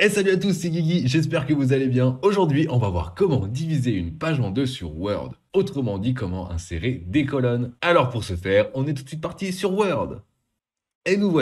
Et salut à tous, c'est Guigui, j'espère que vous allez bien. Aujourd'hui, on va voir comment diviser une page en deux sur Word. Autrement dit, comment insérer des colonnes. Alors pour ce faire, on est tout de suite parti sur Word. Et nous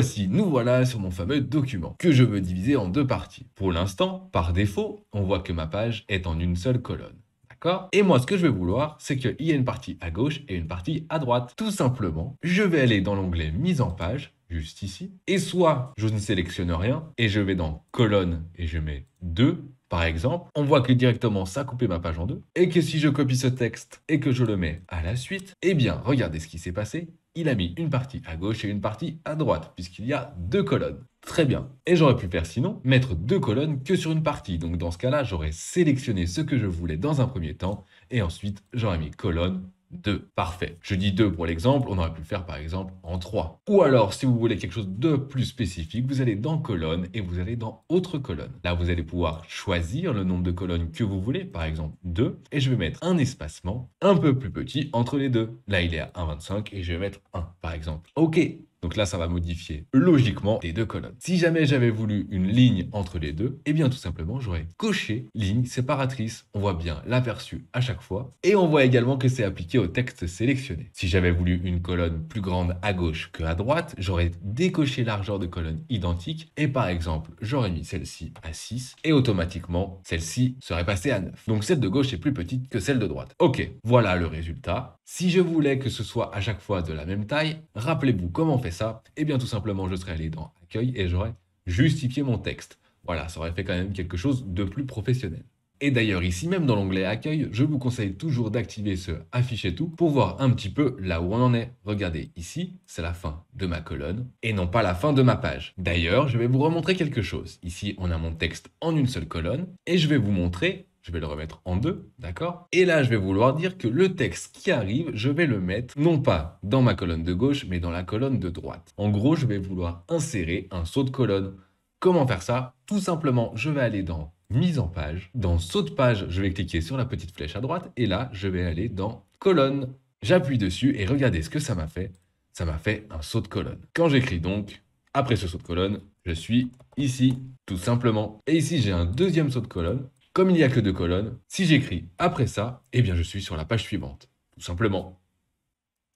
voilà sur mon fameux document, que je veux diviser en deux parties. Pour l'instant, par défaut, on voit que ma page est en une seule colonne. D'accord? Et moi, ce que je vais vouloir, c'est qu'il y ait une partie à gauche et une partie à droite. Tout simplement, je vais aller dans l'onglet Mise en page, juste ici, et soit je ne sélectionne rien, et je vais dans Colonne, et je mets 2, par exemple. On voit que directement, ça a coupé ma page en deux, et que si je copie ce texte et que je le mets à la suite, eh bien, regardez ce qui s'est passé. Il a mis une partie à gauche et une partie à droite, puisqu'il y a deux colonnes. Très bien. Et j'aurais pu faire sinon, mettre deux colonnes que sur une partie. Donc dans ce cas-là, j'aurais sélectionné ce que je voulais dans un premier temps, et ensuite j'aurais mis colonne 2. Parfait. Je dis 2 pour l'exemple, on aurait pu le faire par exemple en 3. Ou alors, si vous voulez quelque chose de plus spécifique, vous allez dans colonne et vous allez dans autre colonne. Là, vous allez pouvoir choisir le nombre de colonnes que vous voulez, par exemple 2, et je vais mettre un espacement un peu plus petit entre les deux. Là, il est à 1,25 et je vais mettre 1, par exemple. Ok. Donc là, ça va modifier logiquement les deux colonnes. Si jamais j'avais voulu une ligne entre les deux, eh bien tout simplement, j'aurais coché ligne séparatrice. On voit bien l'aperçu à chaque fois. Et on voit également que c'est appliqué au texte sélectionné. Si j'avais voulu une colonne plus grande à gauche que à droite, j'aurais décoché largeur de colonne identique. Et par exemple, j'aurais mis celle-ci à 6 et automatiquement, celle-ci serait passée à 9. Donc celle de gauche est plus petite que celle de droite. Ok, voilà le résultat. Si je voulais que ce soit à chaque fois de la même taille, rappelez-vous comment on fait ça. Eh bien tout simplement, je serais allé dans Accueil et j'aurais justifié mon texte. Voilà, ça aurait fait quand même quelque chose de plus professionnel. Et d'ailleurs, ici même dans l'onglet Accueil, je vous conseille toujours d'activer ce Afficher tout pour voir un petit peu là où on en est. Regardez, ici, c'est la fin de ma colonne et non pas la fin de ma page. D'ailleurs, je vais vous remontrer quelque chose. Ici, on a mon texte en une seule colonne et je vais vous montrer. Je vais le remettre en deux, d'accord? Et là, je vais vouloir dire que le texte qui arrive, je vais le mettre non pas dans ma colonne de gauche, mais dans la colonne de droite. En gros, je vais vouloir insérer un saut de colonne. Comment faire ça? Tout simplement, je vais aller dans Mise en page. Dans Saut de page, je vais cliquer sur la petite flèche à droite et là, je vais aller dans Colonne. J'appuie dessus et regardez ce que ça m'a fait. Ça m'a fait un saut de colonne. Quand j'écris donc, après ce saut de colonne, je suis ici, tout simplement. Et ici, j'ai un deuxième saut de colonne. Comme il n'y a que deux colonnes, si j'écris après ça, eh bien je suis sur la page suivante, tout simplement.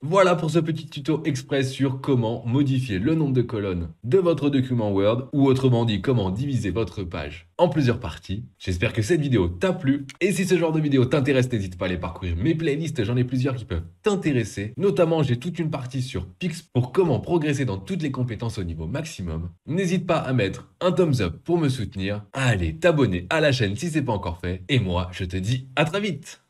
Voilà pour ce petit tuto express sur comment modifier le nombre de colonnes de votre document Word, ou autrement dit, comment diviser votre page en plusieurs parties. J'espère que cette vidéo t'a plu, et si ce genre de vidéo t'intéresse, n'hésite pas à aller parcourir mes playlists, j'en ai plusieurs qui peuvent t'intéresser. Notamment, j'ai toute une partie sur Pix pour comment progresser dans toutes les compétences au niveau maximum. N'hésite pas à mettre un thumbs up pour me soutenir, à aller t'abonner à la chaîne si c'est pas encore fait, et moi, je te dis à très vite.